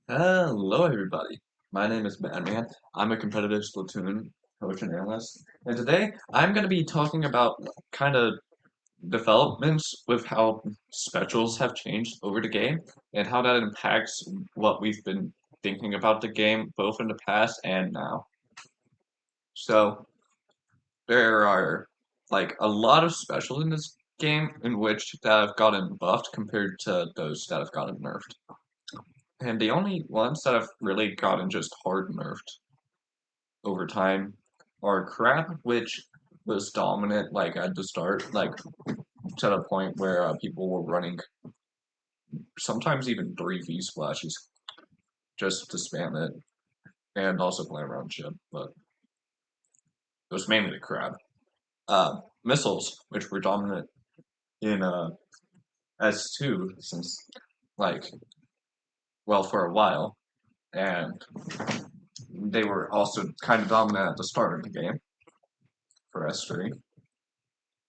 Hello, everybody. My name is Batman. I'm a competitive Splatoon coach and analyst, and today I'm going to be talking about kind of developments with how specials have changed over the game and how that impacts what we've been thinking about the game both in the past and now. So there are like a lot of specials in this game in which that have gotten buffed compared to those that have gotten nerfed. And the only ones that have really gotten just hard nerfed over time are crap, which was dominant like at the start, like to the point where people were running sometimes even 3V splashes just to spam it and also play around shit, but it was mainly the crab. Missiles, which were dominant in S2 since like well for a while, and they were also kind of dominant at the start of the game for S3.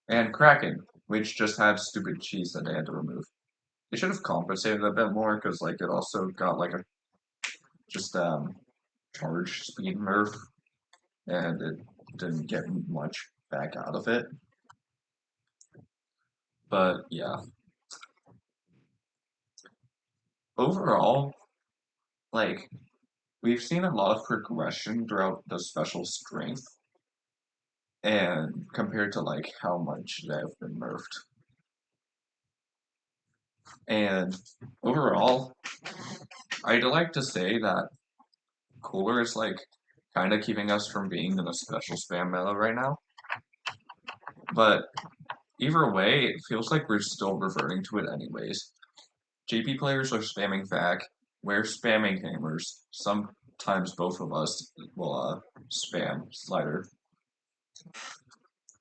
And Kraken, which just had stupid cheese that they had to remove. They should have compensated a bit more because like it also got like a just charge speed nerf and it didn't get much back out of it. But yeah, overall, like we've seen a lot of progression throughout the special strength and compared to like how much they've been nerfed. And overall, I'd like to say that Cooler is like kind of keeping us from being in a special spam meta right now. But either way, it feels like we're still reverting to it anyways. GP players are spamming VAC, we're spamming hammers. Sometimes both of us will spam slider.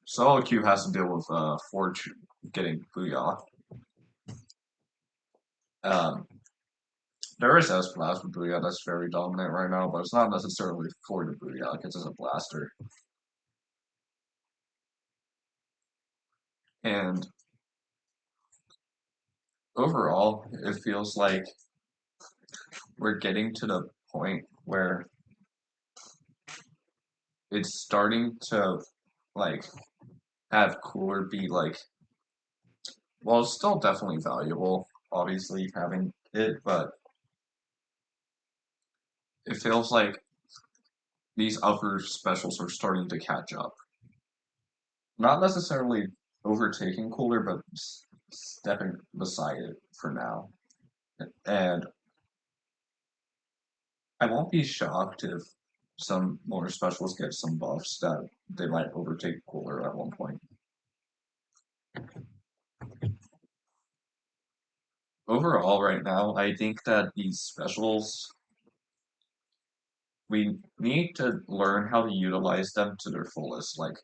Solo Q has to deal with Forge getting Booyah. Um, there is S-Blast with Booyah that's very dominant right now, but it's not necessarily for the Booyah because it's a blaster. And overall, it feels like we're getting to the point where it's starting to like have cooler be like well it's still definitely valuable obviously having it, but it feels like these other specials are starting to catch up, not necessarily overtaking cooler but stepping beside it for now. And I won't be shocked if some more specials get some buffs that they might overtake cooler at one point. Overall, right now, I think that these specials, we need to learn how to utilize them to their fullest. Like,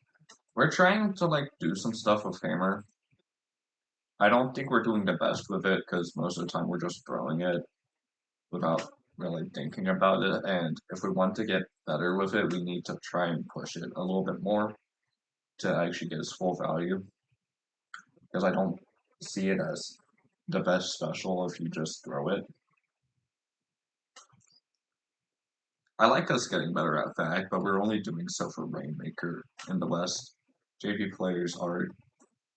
we're trying to, like, do some stuff with Hammer. I don't think we're doing the best with it, because most of the time we're just throwing it without really thinking about it, and if we want to get better with it, we need to try and push it a little bit more to actually get its full value, because I don't see it as the best special if you just throw it. I like us getting better at that, but we're only doing so for Rainmaker in the West. JP players are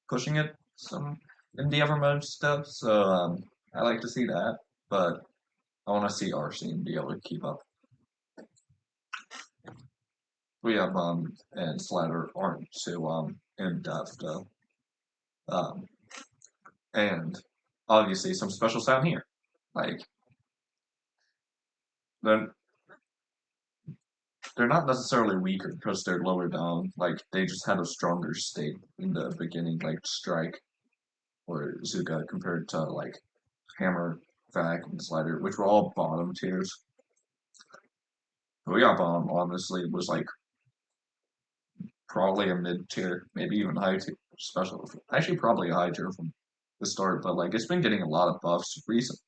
pushing it some in the Evermode stuff, so I like to see that, but I want to see our scene be able to keep up. We have and Slider aren't too in depth though, um, and obviously some specials down here, like they're they're not necessarily weaker because they're lower down. Like they just had a stronger state in the beginning, like Strike or Zuga compared to like Hammer, Vac, and Slider, which were all bottom tiers. Booyah Bomb honestly was like probably a mid tier, maybe even high tier special. Actually, probably a high tier from the start, but like it's been getting a lot of buffs recent.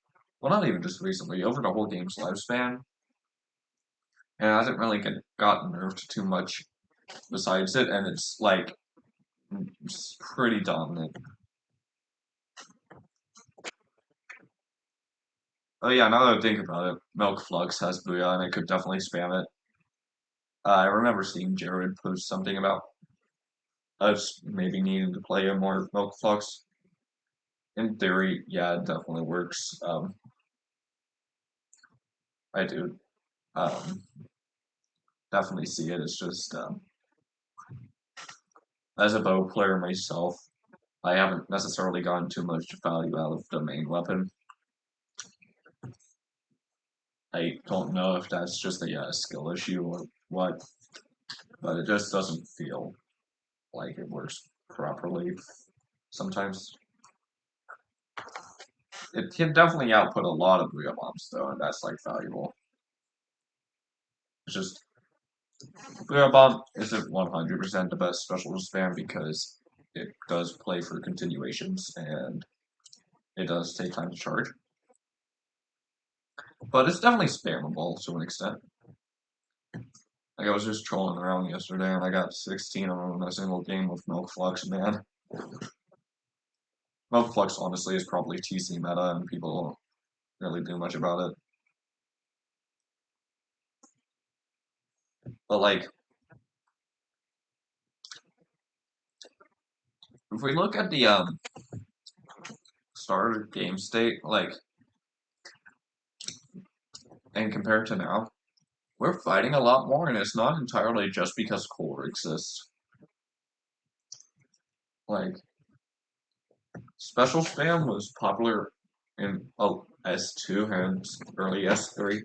Well, not even just recently, over the whole game's lifespan, and it hasn't really gotten nerfed too much besides it, and it's like it's pretty dominant. Oh yeah, now that I think about it, Milk Flux has Booyah and I could definitely spam it. I remember seeing Jared post something about us maybe needing to play a more Milk Flux. In theory, yeah, it definitely works. I do um, definitely see it. It's just as a bow player myself, I haven't necessarily gotten too much value out of the main weapon. I don't know if that's just a skill issue or what, but it just doesn't feel like it works properly sometimes. It can definitely output a lot of real bombs though, and that's like valuable. It's just real bomb isn't 100% the best special spam because it does play for continuations and it does take time to charge. But it's definitely spammable to an extent. Like I was just trolling around yesterday and I got 16 of them in a single game with Milk Flux, man. Milk Flux honestly is probably TC meta and people don't really do much about it. But like if we look at the starter game state, like and compared to now, we're fighting a lot more and it's not entirely just because core exists. Like special spam was popular in S2 and early S3.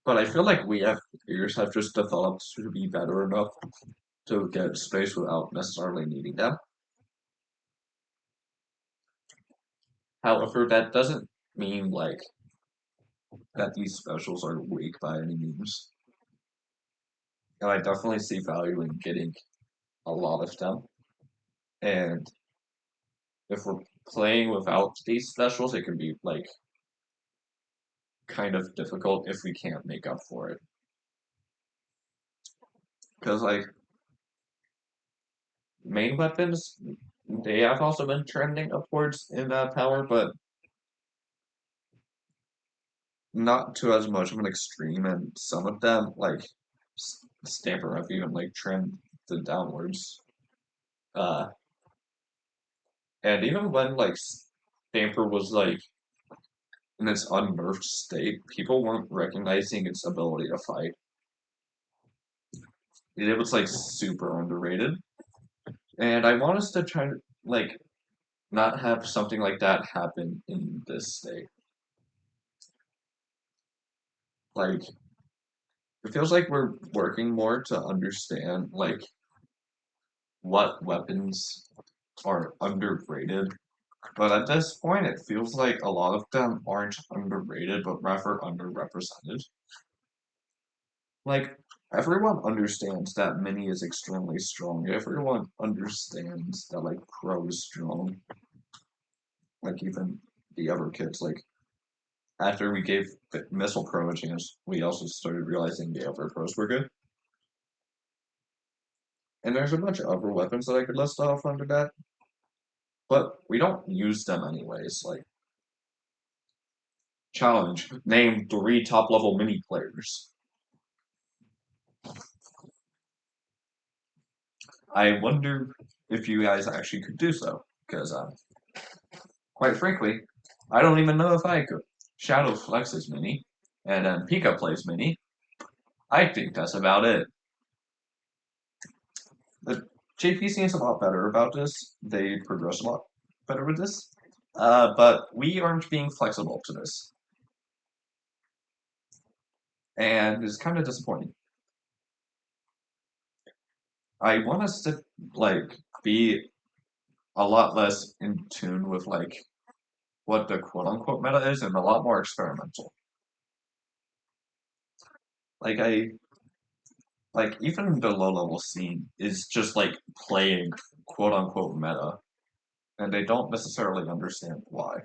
But I feel like we have players have just developed to be better enough to get space without necessarily needing them. However, that doesn't mean like that these specials are weak by any means. And I definitely see value in getting a lot of them. And if we're playing without these specials, it can be like kind of difficult if we can't make up for it. Because like main weapons, they have also been trending upwards in power, but not to as much of an extreme, and some of them, like Stamper, have even like trended downwards. Uh, and even when like Stamper was like in its unnerved state, people weren't recognizing its ability to fight. It was like super underrated, and I want us to try to like not have something like that happen in this state. Like it feels like we're working more to understand like what weapons are underrated. But at this point, it feels like a lot of them aren't underrated, but rather underrepresented. Like, everyone understands that Mini is extremely strong. Everyone understands that, like, Pro is strong. Like, even the other kids, like, after we gave Missile Pro a chance, we also started realizing the other pros were good. And there's a bunch of other weapons that I could list off under that, but we don't use them anyways. Like, challenge, name 3 top level mini players. I wonder if you guys actually could do so, because quite frankly, I don't even know if I could. Shadow flexes mini, and then Pika plays mini. I think that's about it. The JP seems a lot better about this. They progress a lot better with this. But we aren't being flexible to this, and it's kind of disappointing. I want us to like be a lot less in tune with like what the quote unquote meta is and a lot more experimental. Like even the low level scene is just like playing quote unquote meta, and they don't necessarily understand why.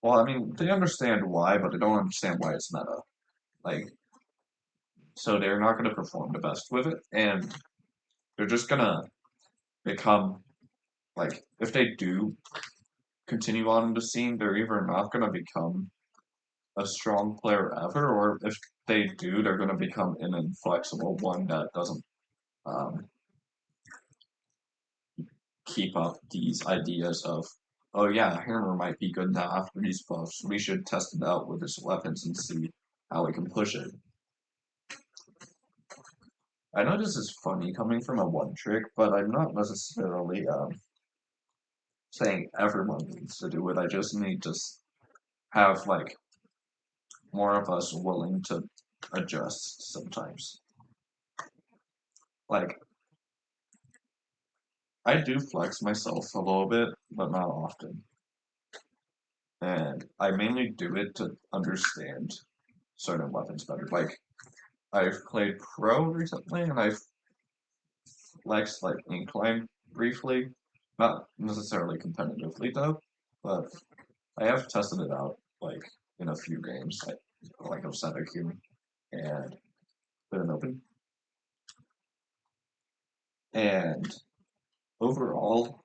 Well, I mean, they understand why, but they don't understand why it's meta. Like, so they're not going to perform the best with it, and they're just gonna become like if they do continue on in the scene, they're either not gonna become a strong player ever, or if they do, they're gonna become an inflexible one that doesn't um, keep up these ideas of, oh yeah, Hammer might be good now after these buffs. We should test it out with his weapons and see how we can push it. I know this is funny coming from a one trick, but I'm not necessarily saying everyone needs to do it. I just need to have like more of us willing to adjust sometimes. Like I do flex myself a little bit, but not often. And I mainly do it to understand certain weapons better. Like I've played pro recently and I've flexed like incline briefly. Not necessarily competitively though, but I have tested it out like in a few games, like of Q and put an open. And overall,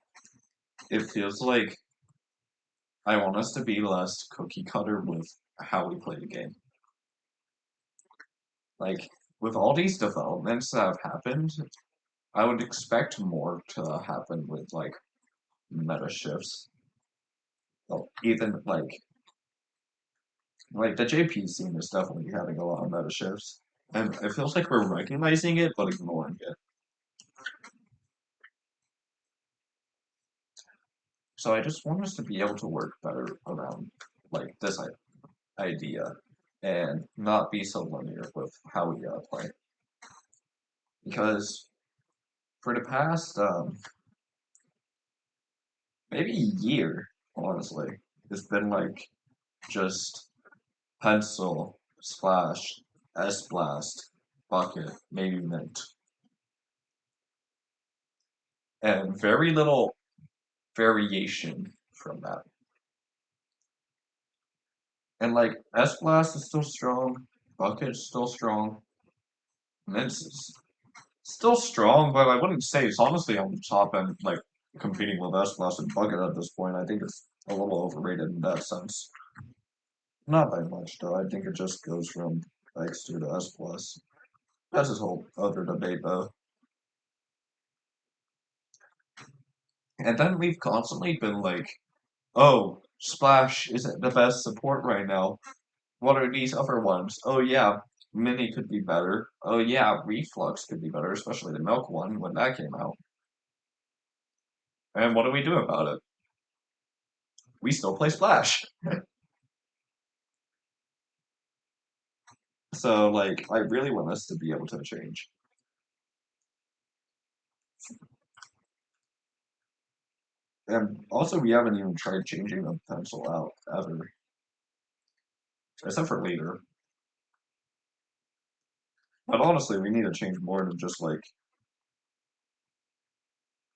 it feels like I want us to be less cookie cutter with how we play the game. Like with all these developments that have happened, I would expect more to happen with like meta shifts. Well, even like the JP scene is definitely having a lot of meta shifts. And it feels like we're recognizing it but ignoring it. So I just want us to be able to work better around like this idea and not be so linear with how we play. Because for the past maybe year, honestly, it's been like just pencil, splash, S blast, bucket, maybe mint, and very little variation from that. And like S blast is still strong, bucket's still strong, mint's is still strong, but I wouldn't say it's honestly on the top end, like competing with S blast and bucket at this point. I think it's a little overrated in that sense. Not by much though. I think it just goes from X2 to S plus. That's his whole other debate though. And then we've constantly been like, oh, Splash isn't the best support right now. What are these other ones? Oh yeah, Mini could be better. Oh yeah, Reflux could be better, especially the Milk one when that came out. And what do we do about it? We still play Splash. So like, I really want us to be able to change. And also, we haven't even tried changing the pencil out ever, except for later. But honestly, we need to change more than just like,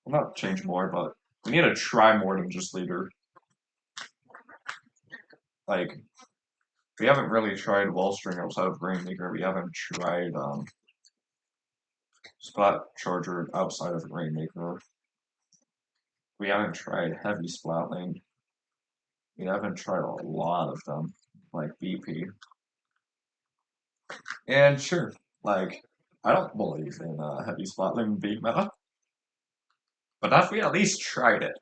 well, not change more, but we need to try more than just leader. Like, we haven't really tried Wellstring outside of Rainmaker. We haven't tried Splat Charger outside of Rainmaker. We haven't tried Heavy Splatling. We haven't tried a lot of them, like BP. And sure, like, I don't believe in Heavy Splatling being meta, but if we at least tried it,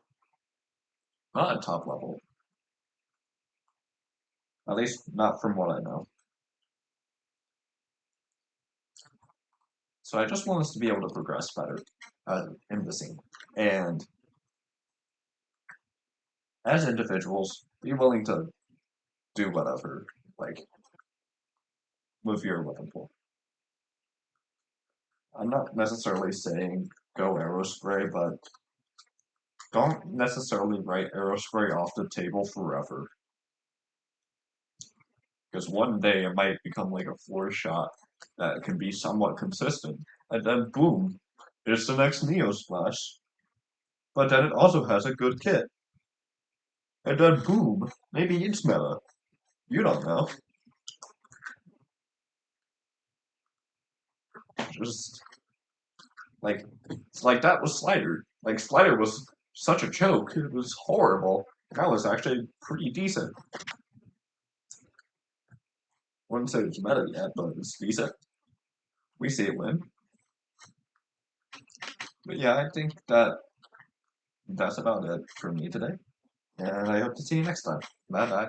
not at top level, at least not from what I know. So I just want us to be able to progress better in the scene. And as individuals, be willing to do whatever, like, with your weapon pool. I'm not necessarily saying go Aerospray, but don't necessarily write Aerospray off the table forever. Because one day it might become like a floor shot that can be somewhat consistent. And then boom, it's the next Neo Splash. But then it also has a good kit. And then boom, maybe it's meta. You don't know. Just like it's like that was Slider. Like Slider was such a joke. It was horrible. That was actually pretty decent. Wouldn't say it's better yet, but it's decent. We see it win. But yeah, I think that's about it for me today. And I hope to see you next time. Bye bye.